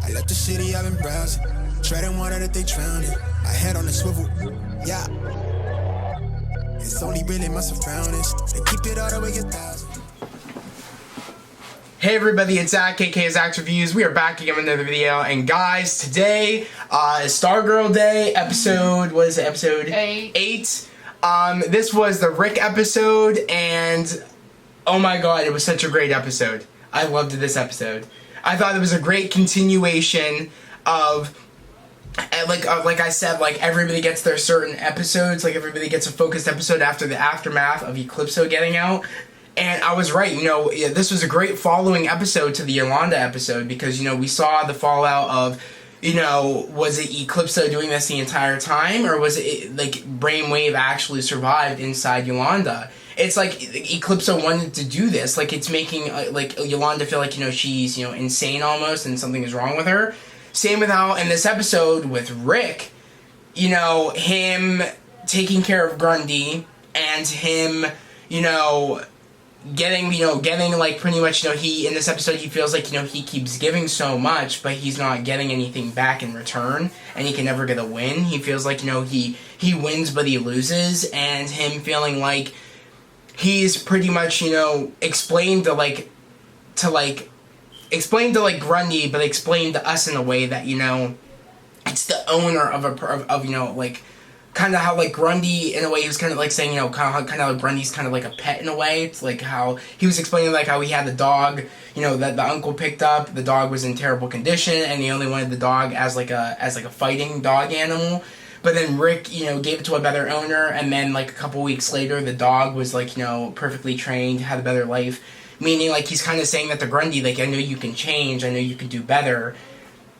I left the city, I've been browsing. Treading water that they drowning. My head on the swivel, yeah. It's only really my surroundings. They keep it all the way 1,000. Hey everybody, it's Zach, aka Zach's Reviews. We are back again with another video, and guys, today is Stargirl Day, episode, what is it, episode 8. This was the Rick episode, and oh my god, it was such a great episode. I loved this episode. I thought it was a great continuation of, like I said, like everybody gets their certain episodes, like everybody gets a focused episode after the aftermath of Eclipso getting out. And I was right, you know, this was a great following episode to the Yolanda episode because, you know, we saw the fallout of, you know, was it Eclipso doing this the entire time, or was it, like, Brainwave actually survived inside Yolanda? It's like Eclipso wanted to do this, like, it's making, like, Yolanda feel like, you know, she's, you know, insane almost and something is wrong with her. Same with how in this episode with Rick, you know, him taking care of Grundy and him, you know, getting like pretty much, you know, he, in this episode, he feels like, you know, he keeps giving so much, but he's not getting anything back in return, and he can never get a win. He feels like, you know, he wins, but he loses, and him feeling like he's pretty much, you know, explained to Grundy, but explained to us in a way that, you know, it's the owner of you know, like, kind of how, like, Grundy, in a way, he was kind of, like, saying, you know, kind of like Grundy's kind of like a pet in a way. It's like how he was explaining, like, how he had the dog, you know, that the uncle picked up. The dog was in terrible condition, and he only wanted the dog as like a fighting dog animal. But then Rick, you know, gave it to a better owner, and then, like, a couple weeks later, the dog was, like, you know, perfectly trained, had a better life. Meaning, like, he's kind of saying that to Grundy, like, I know you can change, I know you can do better.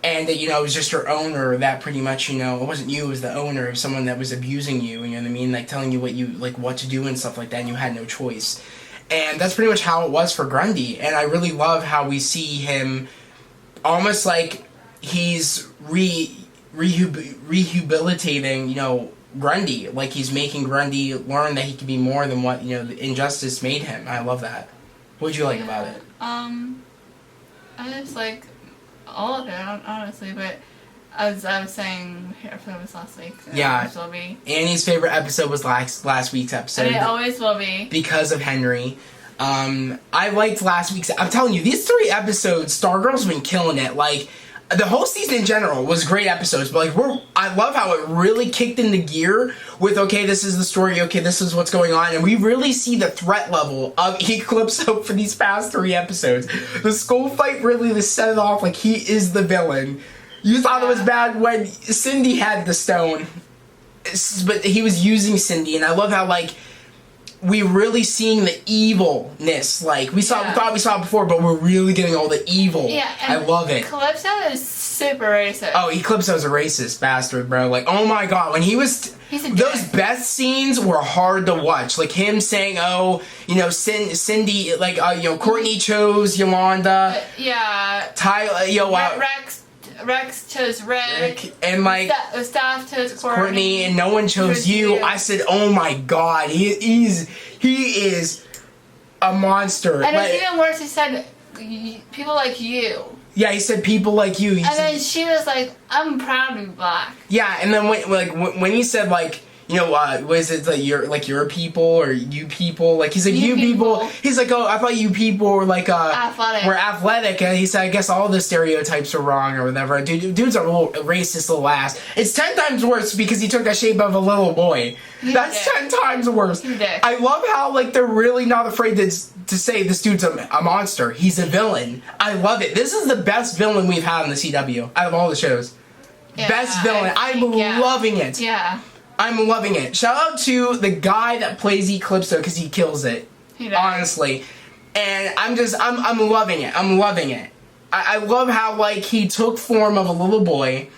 And that, you know, it was just your owner that pretty much, you know, it wasn't you, it was the owner of someone that was abusing you, you know what I mean? Like, telling you what to do and stuff like that, and you had no choice. And that's pretty much how it was for Grundy. And I really love how we see him almost like he's rehabilitating, you know, Grundy. Like, he's making Grundy learn that he can be more than what, you know, the injustice made him. I love that. What did you like about it? I just like all of it, honestly, but as I was saying, episode was last week. So yeah, it will be. Annie's favorite episode was last week's episode. And it always will be. Because of Henry. I liked last week's. I'm telling you, these 3 episodes, Stargirl's been killing it. Like, the whole season in general was great episodes, but, like, I love how it really kicked into gear with, okay, this is the story, okay, this is what's going on, and we really see the threat level of Eclipso for these past 3 episodes. The school fight really set it off like he is the villain. You thought it was bad when Cindy had the stone, but he was using Cindy, and I love how, like, we really seeing the evilness. Like, we thought we saw it before, but we're really getting all the evil. Yeah, I love it. Eclipso is super racist. Oh, Eclipso's a racist bastard, bro. Like, oh my god, when he was... Those Beth scenes were hard to watch. Like, him saying, oh, you know, Cindy, like, you know, Courtney chose Yolanda. Yeah. Tyler, Rex chose Rick, and, like, staff chose Courtney, and no one chose you. I said, oh my god, he is a monster. And it's even worse, he said, people like you. Yeah, he said people like you. And then she was like, I'm proud to be black. Yeah, and then when he said, like, you know, was it like your people or you people? Like, he's like, you people. He's like, oh, I thought you people were like athletic. Were athletic, and he said, I guess all the stereotypes are wrong or whatever. Dude's a little racist little ass. It's 10 times worse because he took the shape of a little boy. That's 10 times worse. I love how, like, they're really not afraid to say this dude's a monster. He's a villain. I love it. This is the best villain we've had in the CW out of all the shows. Yeah, best villain. I'm loving it. Yeah. I'm loving it. Shout out to the guy that plays Eclipso because he kills it. He does. Honestly. And I'm loving it. I'm loving it. I love how, like, he took form of a little boy,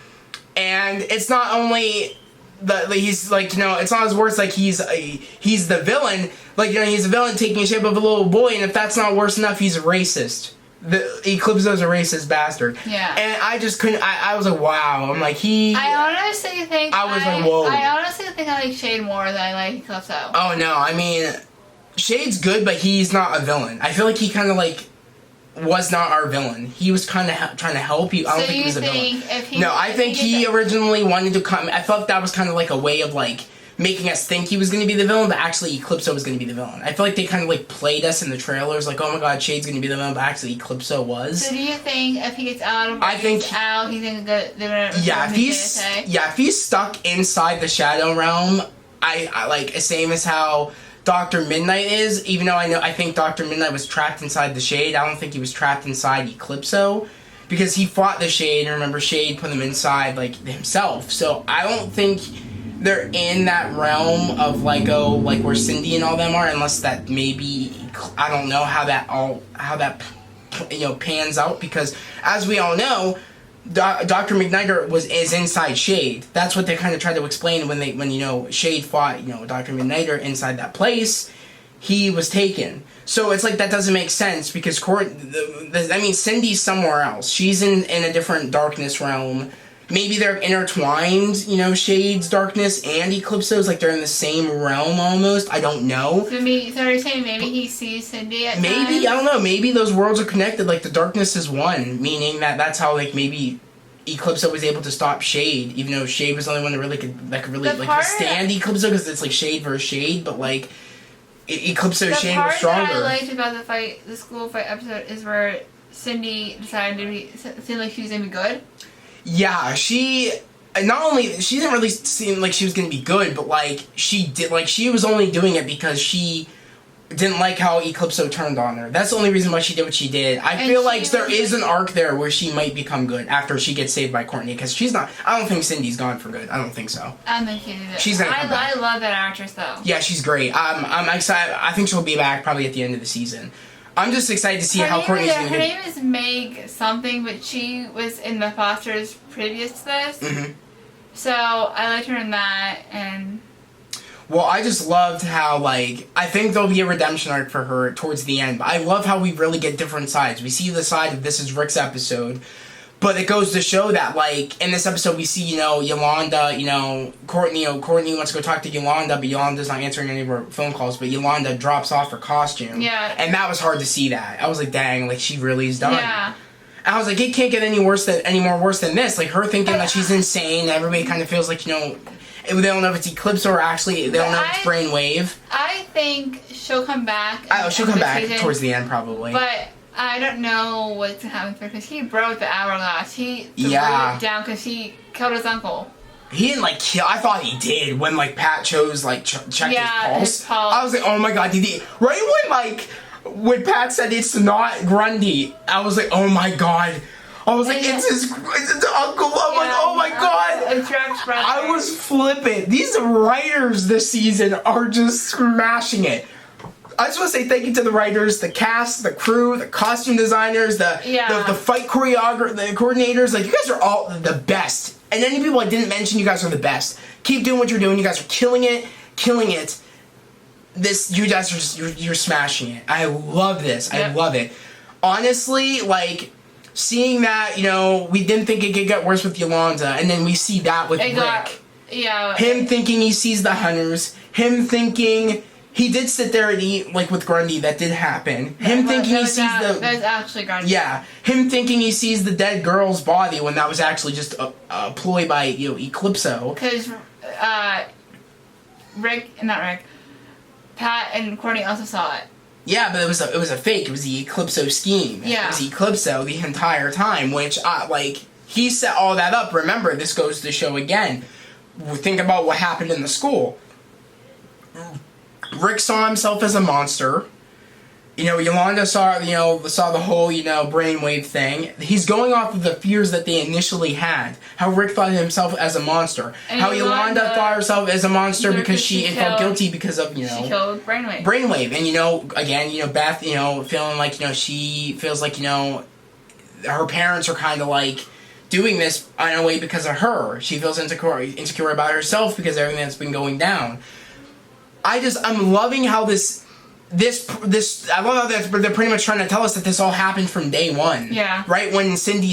and it's not only he's like, you know, it's not as worse like he's the villain. Like, you know, he's a villain taking the shape of a little boy, and if that's not worse enough, he's a racist. Eclipso's a racist bastard. Yeah. And I just couldn't, I was like, wow. I'm like, I honestly think I was like, whoa. I honestly think I like Shade more than I like Eclipso. Oh, no, I mean, Shade's good, but he's not a villain. I feel like he kind of, like, was not our villain. He was kind of trying to help you. I don't think he was a villain. I think he originally wanted to come. I felt that was kind of like a way of like making us think he was going to be the villain, but actually Eclipso was going to be the villain. I feel like they kind of like played us in the trailers, like, oh my god, Shade's going to be the villain, but actually Eclipso was. So do you think if he gets out, he's going to go? If he's stuck inside the Shadow Realm, I like same as how Dr. Midnight is. Even though I think Dr. Midnight was trapped inside the Shade, I don't think he was trapped inside Eclipso. Because he fought the Shade, and remember, Shade put him inside, like, himself. So I don't think they're in that realm of Lego, like where Cindy and all them are, unless that maybe, I don't know how that pans out, because as we all know, Dr. McNider is inside Shade. That's what they kind of tried to explain when Shade fought Dr. McNider inside that place. He was taken. So it's like that doesn't make sense because Cindy's somewhere else. She's in a different darkness realm. Maybe they're intertwined, Shade's darkness and Eclipso's, like they're in the same realm almost. I don't know. So you're saying maybe he sees Cindy at times? Maybe, I don't know. Maybe those worlds are connected, like the darkness is one, meaning that's how like maybe Eclipso was able to stop Shade, even though Shade was the only one that could really stand Eclipso, because it's like Shade versus Shade, but like Eclipso Shade was stronger. The part that I liked about the school fight episode is where Cindy decided to seem like she was gonna be good. Yeah, she didn't really seem like she was gonna be good, but like she was only doing it because she didn't like how Eclipso turned on her. That's the only reason why she did what she did. I feel like there is an arc there where she might become good after she gets saved by Courtney, because she's not. I don't think Cindy's gone for good. I don't think so. I don't think she did. She's gonna come back. I love that actress though. Yeah, she's great. I'm excited. I think she'll be back probably at the end of the season. I'm just excited to see how Courtney's going to Her name is Meg something, but she was in the Fosters previous to this. Mm-hmm. So I liked her in that, and... Well, I just loved how, like, I think there'll be a redemption arc for her towards the end, but I love how we really get different sides. We see the side of This Is Rick's episode, but it goes to show that, like, in this episode we see, Yolanda, Courtney wants to go talk to Yolanda, but Yolanda's not answering any of her phone calls, but Yolanda drops off her costume. Yeah. And that was hard to see that. I was like, dang, like, she really is done. Yeah. And I was like, it can't get any more worse than this. Like, her thinking that she's insane, everybody kind of feels like, they don't know if it's Eclipse or actually, they don't know if it's Brainwave. I think she'll come back. She'll come back towards the end, probably. But I don't know what's going to happen because he broke the hourglass. He threw it down because he killed his uncle. He didn't, like, kill. I thought he did when, like, Pat chose, like, checked his pulse. I was like, oh my god, did he? Right when Pat said it's not Grundy, I was like, oh my god. I was like, it's his uncle. I'm like, oh my god. I was flipping. These writers this season are just smashing it. I just want to say thank you to the writers, the cast, the crew, the costume designers, the fight choreographers, the coordinators. Like, you guys are all the best. And any people I didn't mention, you guys are the best. Keep doing what you're doing. You guys are killing it. You guys are just, you're smashing it. I love this. Yep. I love it. Honestly, like, seeing that, we didn't think it could get worse with Yolanda, and then we see that with Rick. Him thinking he sees the hunters. Him thinking... He did sit there and eat, like, with Grundy. That did happen. Him thinking he sees the... That was actually Grundy. Yeah. Him thinking he sees the dead girl's body when that was actually just a ploy by, Eclipso. Because, Pat and Courtney also saw it. Yeah, but it was a fake. It was the Eclipso scheme. Yeah. It was Eclipso the entire time, which, he set all that up. Remember, this goes to show again. Think about what happened in the school. Rick saw himself as a monster. Yolanda saw the whole, brainwave thing. He's going off of the fears that they initially had. How Rick thought of himself as a monster. And how Yolanda thought herself as a monster because she felt guilty because of, she killed Brainwave. Brainwave. And, again, Beth, feeling like, she feels like, her parents are kind of like doing this in a way because of her. She feels insecure about herself because of everything that's been going down. I'm loving how I love how they're pretty much trying to tell us that this all happened from day one. Yeah. Right when Cindy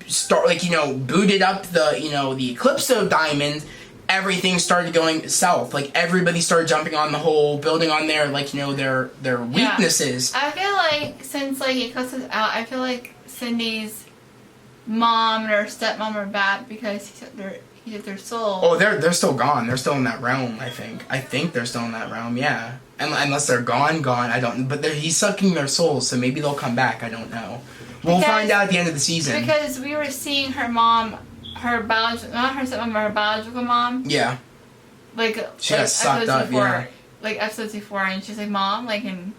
booted up the, the Eclipso diamond, everything started going south. Like, everybody started jumping on the whole, building on their, like, you know, their weaknesses. I feel like since, like, Eclipse is out, I feel like Cindy's mom or stepmom are bad because he took their soul. Oh, they're still gone. They're still in that realm, I think. I think they're still in that realm, yeah. Unless they're gone, I don't... But he's sucking their souls, so maybe they'll come back. I don't know. We'll find out at the end of the season. Because we were seeing her mom, not her stepmom, but her biological mom. Yeah. Like, she got sucked up, before, yeah. Like, episodes before, and she's like, Mom, like, and...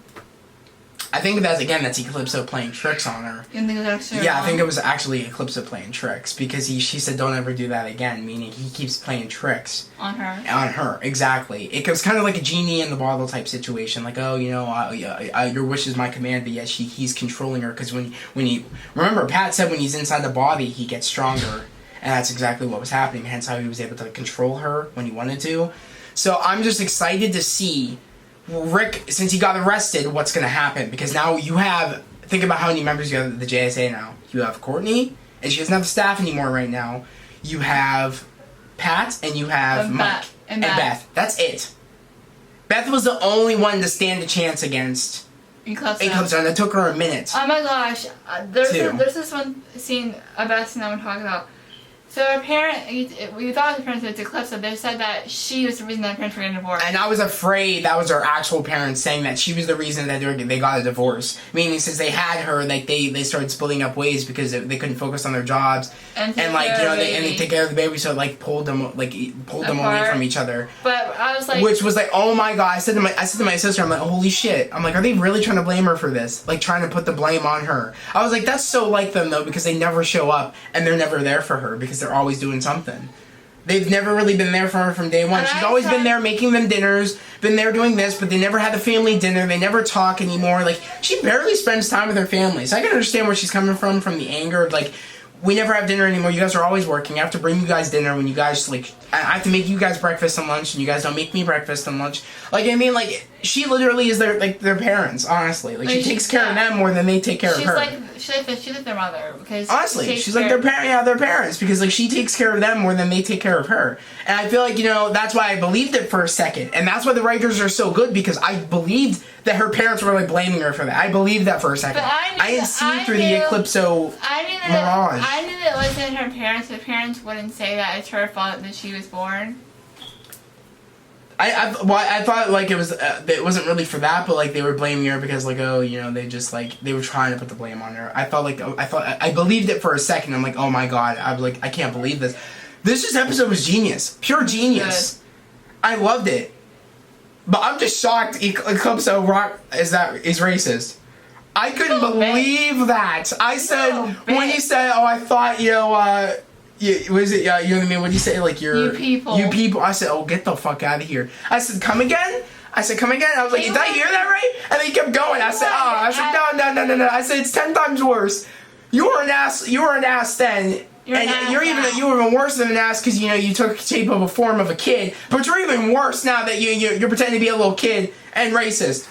I think that's Eclipso playing tricks on her. You think it was actually I think it was actually Eclipso playing tricks, because she said don't ever do that again, meaning he keeps playing tricks. On her. On her, exactly. It was kind of like a genie in the bottle type situation, like, oh, you know, your wish is my command, but yet he's controlling her, because when he... Remember, Pat said when he's inside the body, he gets stronger, and that's exactly what was happening, hence how he was able to control her when he wanted to. So I'm just excited to see... Rick, since he got arrested, what's going to happen? Because now you have... Think about how many members you have of the JSA now. You have Courtney, and she doesn't have the staff anymore right now. You have Pat, and you have Mike. And Beth. That's it. Beth was the only one to stand a chance against Eclipse, and it took her a minute. Oh my gosh. There's this one scene, a best scene I want to talk about. So her parent, we thought her parents was Eclipse, so they said that she was the reason that her parents were getting divorced. And I was afraid that was her actual parents saying that she was the reason that they got a divorce. Meaning, since they had her, like they started splitting up ways because they couldn't focus on their jobs and like you know they take care of the baby, so it like pulled them away from each other. But I was like, which was like, oh my god! I said to my sister, I'm like, holy shit! I'm like, are they really trying to blame her for this? Like trying to put the blame on her? I was like, that's so like them though, because they never show up and they're never there for her because they're always doing something. They've never really been there for her from day one. She's always been there making them dinners, been there doing this, but they never had the family dinner. They never talk anymore. Like, she barely spends time with her family. So I can understand where she's coming from the anger. Like, we never have dinner anymore. You guys are always working. I have to bring you guys dinner when you guys, like, I have to make you guys breakfast and lunch, and you guys don't make me breakfast and lunch. Like, I mean, like, she literally is their parents, honestly. Like, she takes care of them more than they take care of her. She's like their mother, because... Honestly, she's like their parents, because, like, she takes care of them more than they take care of her. And I feel like, you know, that's why I believed it for a second. And that's why the writers are so good, because I believed that her parents were, like, blaming her for that. I believed that for a second. But I didn't see through the Eclipso mirage. I knew that it wasn't her parents. Her parents wouldn't say that it's her fault that she was born. I thought like it wasn't really for that, but like they were blaming her because like, oh, you know, they just like they were trying to put the blame on her. I believed it for a second. I'm like, oh my god, I was like, I can't believe this. This episode was genius, pure genius. Good. I loved it, but I'm just shocked. Eclipso Rock is racist. I couldn't believe that. I said when he said, oh, I thought you know. Was it, you know what I mean? What do you say? Like, you people. I said, oh, get the fuck out of here. I said, come again? I was like, did I hear that right? And then he kept going. I said, no. I said, it's 10 times worse. You were an ass then. You're even worse than an ass because, you know, you took shape of a form of a kid. But you're even worse now that you're pretending to be a little kid and racist.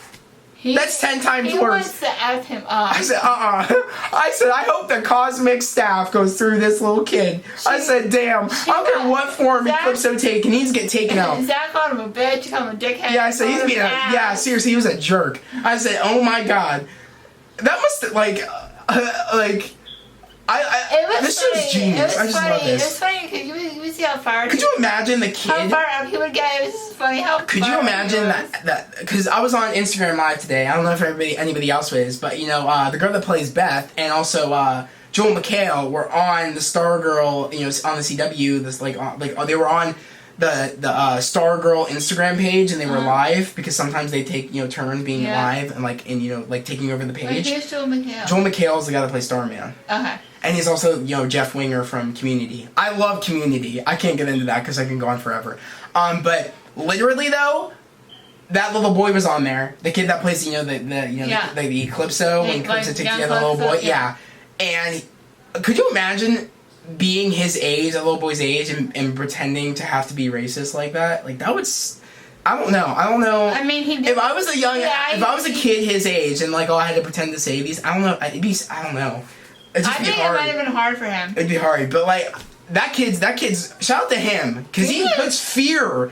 That's 10 times worse. He wants to F him up. I said, I said, I hope the cosmic staff goes through this little kid. I said, damn. I don't care what form Eclipso take, he needs to get taken out. Zach called him a bitch, he called him a dickhead. Yeah, I said, he's being seriously, he was a jerk. I said, oh my god. That must, this show's genius. I just love this. It was funny because you would see how far. Could you imagine the kid? How far up he would get. It was just funny how. Could you imagine that? Because I was on Instagram Live today. I don't know if anybody else is, but you know, the girl that plays Beth and also Joel McHale were on the Stargirl. You know, on the CW. This they were on the Stargirl Instagram page and they were live because sometimes they take turns being live and taking over the page. Who's Joel McHale? Joel McHale is the guy that plays Starman. Okay. And he's also, Jeff Winger from Community. I love Community. I can't get into that because I can go on forever. But literally though, that little boy was on there. The kid that plays, the Eclipso when Eclipso takes the little boy. Yeah. And could you imagine being his age, a little boy's age, and pretending to have to be racist like that? Like that would. I don't know. I mean, if I was a kid his age and I had to pretend to say these, I don't know. I don't know. I think it might have been hard for him. It'd be hard, but that kid's shout out to him because he puts fear.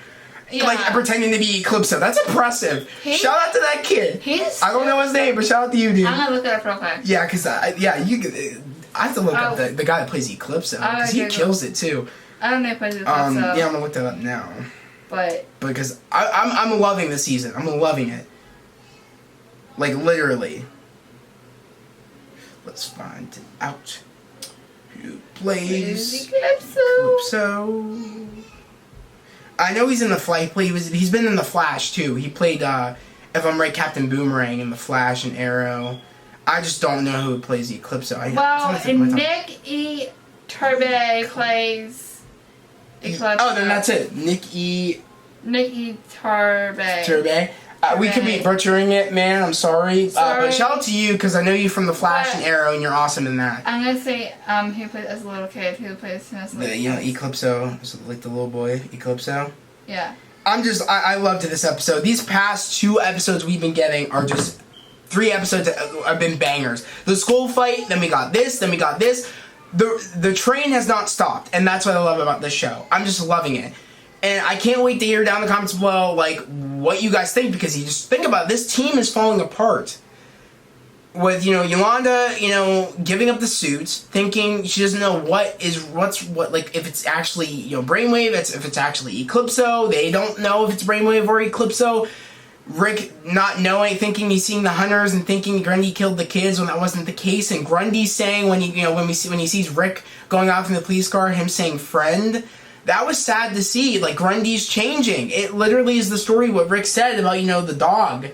Yeah. Like pretending to be Eclipso. That's impressive. Shout out to that kid. I don't know his name, but shout out to you, dude. I'm gonna look it up real quick. Yeah, because I have to look up the guy that plays Eclipso because he kills it too. I don't know if I plays Eclipso. Yeah, I'm gonna look that up now. But because I'm loving this season. I'm loving it. Like literally. Let's find out who plays Eclipso. I know he's in the Flash. He's been in the Flash too. He played, if I'm right, Captain Boomerang in the Flash and Arrow. I just don't know who plays the Eclipso. Nick E. Turbe plays Eclipso. Oh, then that's it. Nick E. Turbe. We could be butchering it, man. I'm sorry. But shout out to you because I know you from the Flash and Arrow, and you're awesome in that. I'm gonna say who plays as a little kid, who plays him as a little kid. Eclipso, so like the little boy, Eclipso. Yeah. I loved this episode. These past 2 episodes we've been getting are just 3 episodes that have been bangers. The school fight, then we got this, then we got this. The train has not stopped, and that's what I love about this show. I'm just loving it. And I can't wait to hear down in the comments below, like, what you guys think, because you just think about it, this team is falling apart. With, Yolanda, giving up the suits, thinking she doesn't know what, like, if it's actually, Brainwave, if it's actually Eclipso, they don't know if it's Brainwave or Eclipso. Rick not knowing, thinking he's seeing the hunters and thinking Grundy killed the kids when that wasn't the case, and Grundy saying when he sees Rick going off in the police car, him saying friend. That was sad to see. Like, Grundy's changing. It literally is the story what Rick said about, the dog.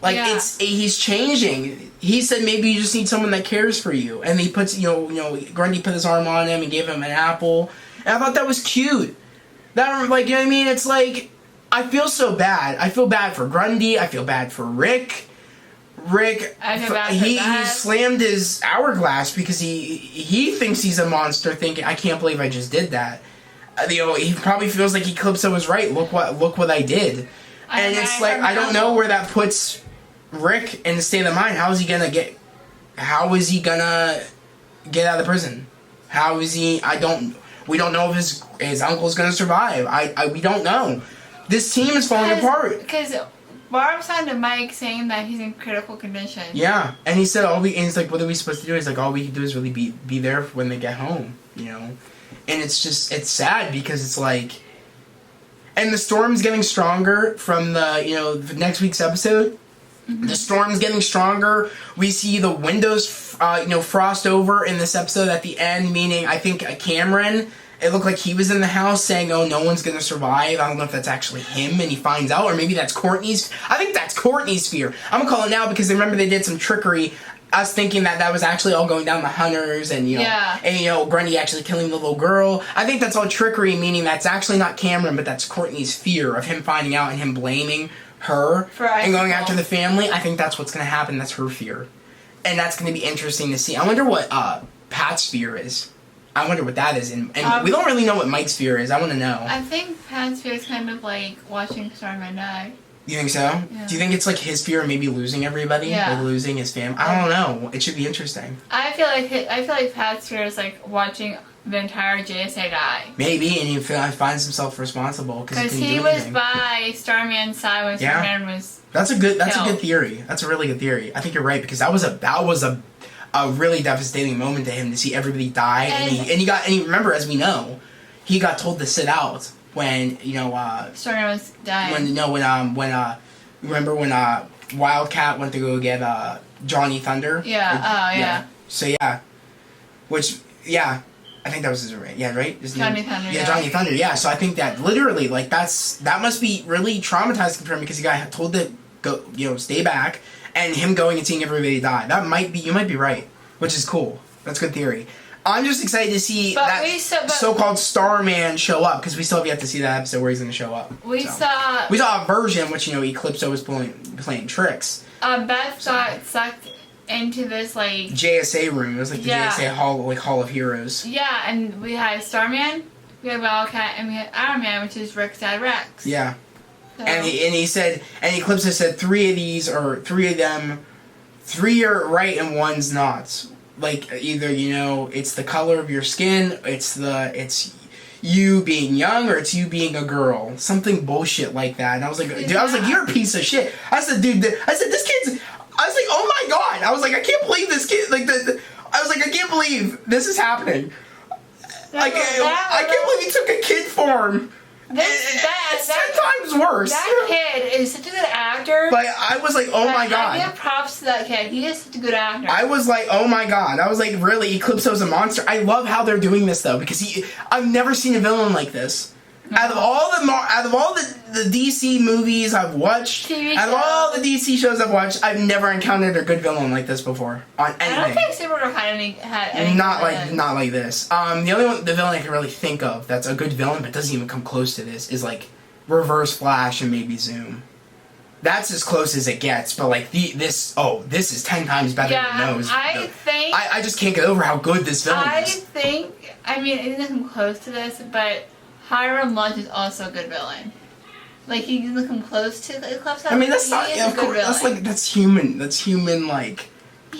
Like, he's changing. He said maybe you just need someone that cares for you. And he puts, Grundy put his arm on him and gave him an apple. And I thought that was cute. That, like, you know what I mean? It's like, I feel so bad. I feel bad for Grundy. I feel bad for Rick. He slammed his hourglass because he thinks he's a monster, thinking, I can't believe I just did that. He probably feels like Eclipso was right. Look what I did. And it's like, I don't know where that puts Rick in the state of mind. How is he gonna get out of the prison? We don't know if his uncle's gonna survive. We don't know. This team is falling apart. Because Barb signed to Mike saying that he's in critical condition. Yeah. And he said and he's like, what are we supposed to do? He's like, all we can do is really be there when they get home, And it's sad because it's like, and the storm's getting stronger from the next week's episode. Mm-hmm. The storm's getting stronger. We see the windows, frost over in this episode at the end, meaning I think Cameron, it looked like he was in the house saying, oh, no one's going to survive. I don't know if that's actually him and he finds out, or maybe that's Courtney's. I think that's Courtney's fear. I'm going to call it now because remember they did some trickery. Us thinking that was actually all going down the hunters and, Grundy actually killing the little girl. I think that's all trickery, meaning that's actually not Cameron, but that's Courtney's fear of him finding out and him blaming her and going after the family. I think that's what's going to happen. That's her fear. And that's going to be interesting to see. I wonder what Pat's fear is. I wonder what that is. And we don't really know what Mike's fear is. I want to know. I think Pat's fear is kind of like watching Starman die. You think so? Yeah. Do you think it's like his fear of maybe losing everybody? Yeah. Like losing his family? I don't know. It should be interesting. I feel like Pat's fear is like watching the entire JSA die. Maybe, and he finds himself responsible because he was by Starman's side when Starman was. That's a good theory. That's a really good theory. I think you're right because that was a really devastating moment to him to see everybody die, and remember, as we know, he got told to sit out. When Starman was dying. Remember when Wildcat went to go get Johnny Thunder? Yeah. So I think that was his name. Yeah, right. Johnny Thunder. Yeah, Johnny Thunder. Yeah. So I think that literally, like, that must be really traumatizing for him because he got told to go, stay back, and him going and seeing everybody die. You might be right, which is cool. That's a good theory. I'm just excited to see so-called Starman show up because we still have yet to see that episode where he's going to show up. We saw a version which Eclipso was playing tricks. Beth got sucked into this like JSA room. It was like the JSA Hall of Heroes. Yeah, and we had Starman, we had Wildcat, and we had Iron Man, which is Rick's dad Rex. Yeah, so. and he said, and Eclipso said 3 of them, 3 are right and 1's not. like either, you know, it's the color of your skin, it's you being young, or it's you being a girl. Something bullshit like that. And I was like, dude, you're a piece of shit. I said, dude, this kid's, I was like, oh my god. I was like, I can't believe this kid, like, I was like, I can't believe this is happening. Like, I can't believe he took a kid form. It's 10 times worse. That kid is such a good actor. Like, I was like, oh my god. I give props to that kid. He is such a good actor. I was like, oh my god. I was like, really? Eclipso's a monster? I love how they're doing this, though, because I've never seen a villain like this. No. Out of all the DC movies I've watched, out of all the DC shows I've watched, I've never encountered a good villain like this before on anything. I don't think Supergirl had any not like this. The villain I can really think of that's a good villain but doesn't even come close to this is like Reverse Flash and maybe Zoom. That's as close as it gets, but like this is 10 times better than those. I just can't get over how good this villain is. I mean, it doesn't come close to this, but Hiram Lunch is also a good villain. Like, he doesn't come close to the Eclipse. I mean, that's not, of course, that's human, like,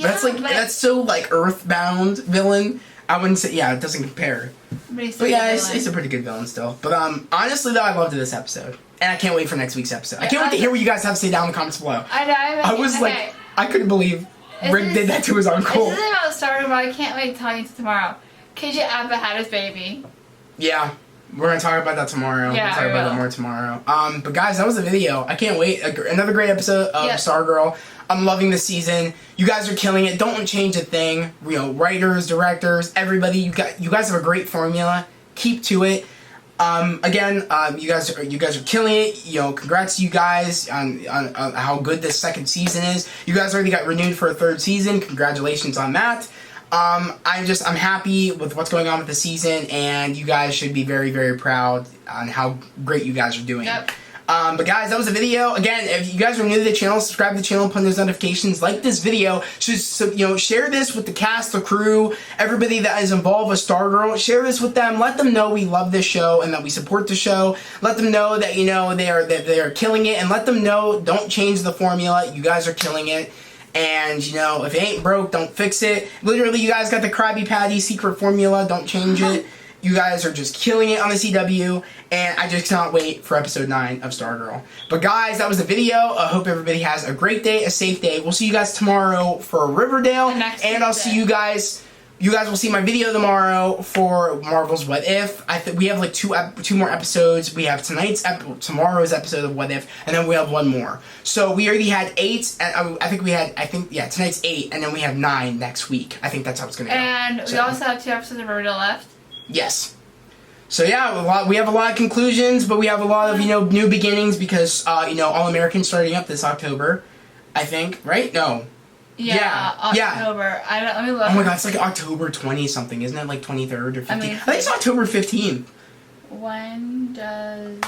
that's so, like, earthbound villain. I wouldn't say, it doesn't compare. But yeah, it's a pretty good villain still. But, honestly, though, I loved this episode. And I can't wait for next week's episode. I can't wait to hear what you guys have to say down in the comments below. I was like, I couldn't believe Rick did that to his uncle. This isn't about Stargirl, but I can't wait to tell you tomorrow. KJ Abba had his baby. Yeah. We're going to talk about that tomorrow. Yeah, we'll talk about that more tomorrow. But guys, that was the video. I can't wait. Another great episode of Stargirl. I'm loving this season. You guys are killing it. Don't change a thing. You know, writers, directors, everybody. You guys have a great formula. Keep to it. Again, you guys are killing it. You know, congrats to you guys on how good this second season is. You guys already got renewed for a third season. Congratulations on that. I'm happy with what's going on with the season, and you guys should be very, very proud on how great you guys are doing. Yep. But guys, that was the video. Again, if you guys are new to the channel, subscribe to the channel, put on those notifications, like this video, just, you know, share this with the cast, the crew, everybody that is involved with Stargirl. Share this with them. Let them know we love this show and that we support the show. Let them know that, you know, they are killing it, and let them know don't change the formula. You guys are killing it. And, you know, if it ain't broke, don't fix it. Literally, you guys got the Krabby Patty secret formula. Don't change it. You guys are just killing it on the CW. And I just cannot wait for episode 9 of Stargirl. But guys, that was the video. I hope everybody has a great day, a safe day. We'll see you guys tomorrow for Riverdale. And I'll see you guys. You guys will see my video tomorrow for Marvel's What If. We have like two more episodes. We have tomorrow's episode of What If, and then we have one more. So we already had 8. Tonight's 8, and then we have 9 next week. I think that's how it's gonna go. And we also have 2 episodes of Riverdale left. Yes. So yeah, we have a lot of conclusions, but we have a lot of, you know, new beginnings because you know, All American starting up this October, I think, right? No. Yeah, October. Let me look. Oh my god, it's like October 20 something, isn't it? Like 23rd or 15th? I think it's October 15th. When does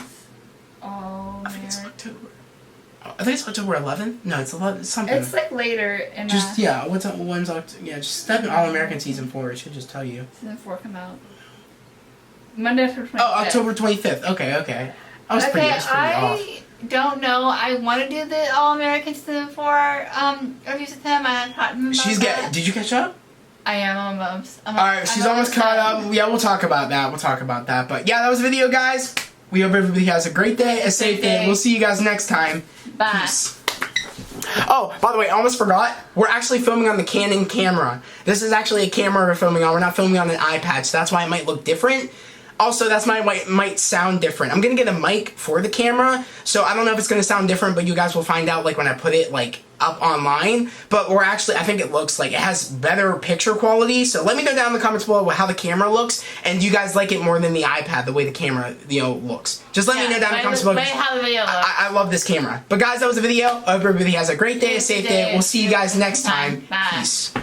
All American? I think it's October 11th. No, it's 11 something. It's like later in. Just when's October? Yeah, just type in All American season 4. It should just tell you. Season 4 come out Monday, October 25th. Oh, October 25th. Okay. I was pretty off. Don't know. I want to do the All American season 4 reviews with him. I have caught him. Did you catch up? I am almost. Alright, she's almost caught up. Yeah, we'll talk about that. But yeah, that was the video, guys. We hope everybody has a great day, a safe day. We'll see you guys next time. Bye. Peace. Oh, by the way, I almost forgot. We're actually filming on the Canon camera. This is actually a camera we're filming on. We're not filming on an iPad, so that's why it might look different. Also, that's why it might sound different. I'm gonna get a mic for the camera, so I don't know if it's gonna sound different, but you guys will find out like when I put it like up online. But I think it looks like it has better picture quality. So let me know down in the comments below how the camera looks, and do you guys like it more than the iPad, the way the camera, you know, looks. Just let me know down in the comments below. How the video looks. I love this camera. But guys, that was the video. I hope everybody has a great day, a safe day. We'll see you guys next time. Bye. Peace.